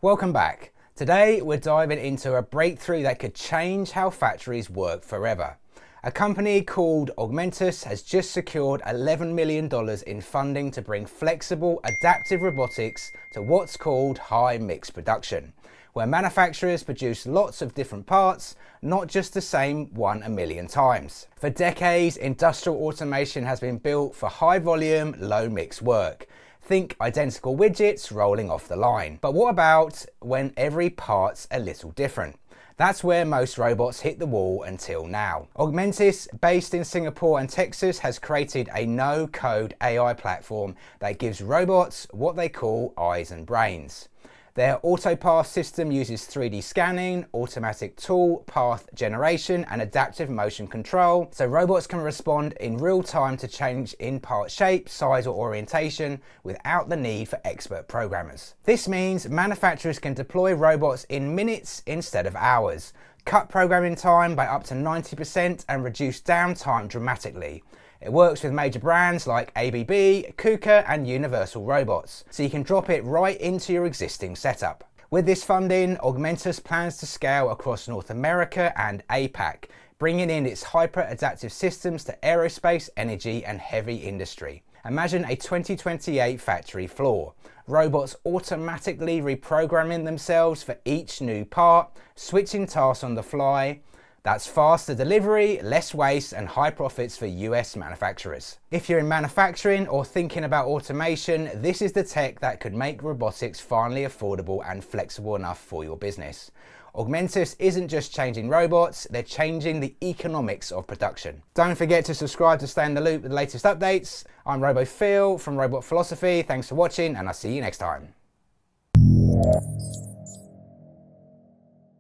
Welcome back. Today we're diving into a breakthrough that could change how factories work forever. A company called Augmentus has just secured $11 million in funding to bring flexible, adaptive robotics to what's called high-mix production, where manufacturers produce lots of different parts, not just the same one a million times. For decades, industrial automation has been built for high-volume, low-mix work. Think identical widgets rolling off the line. But what about when every part's a little different? That's where most robots hit the wall until now. Augmentus, based in Singapore and Texas, has created a no-code AI platform that gives robots what they call eyes and brains. Their AutoPath system uses 3D scanning, automatic tool path generation, and adaptive motion control, so robots can respond in real time to change in part shape, size, or orientation without the need for expert programmers. This means manufacturers can deploy robots in minutes instead of hours, cut programming time by up to 90%, and reduce downtime dramatically. It works with major brands like ABB, KUKA and Universal Robots, so you can drop it right into your existing setup. With this funding, Augmentus plans to scale across North America and APAC, bringing in its hyper-adaptive systems to aerospace, energy and heavy industry. Imagine a 2028 factory floor. Robots automatically reprogramming themselves for each new part, switching tasks on the fly. That's faster delivery, less waste and high profits for US manufacturers. If you're in manufacturing or thinking about automation, this is the tech that could make robotics finally affordable and flexible enough for your business. Augmentus isn't just changing robots, they're changing the economics of production. Don't forget to subscribe to stay in the loop with the latest updates. I'm RoboPhil from Robot Philosophy. Thanks for watching and I'll see you next time.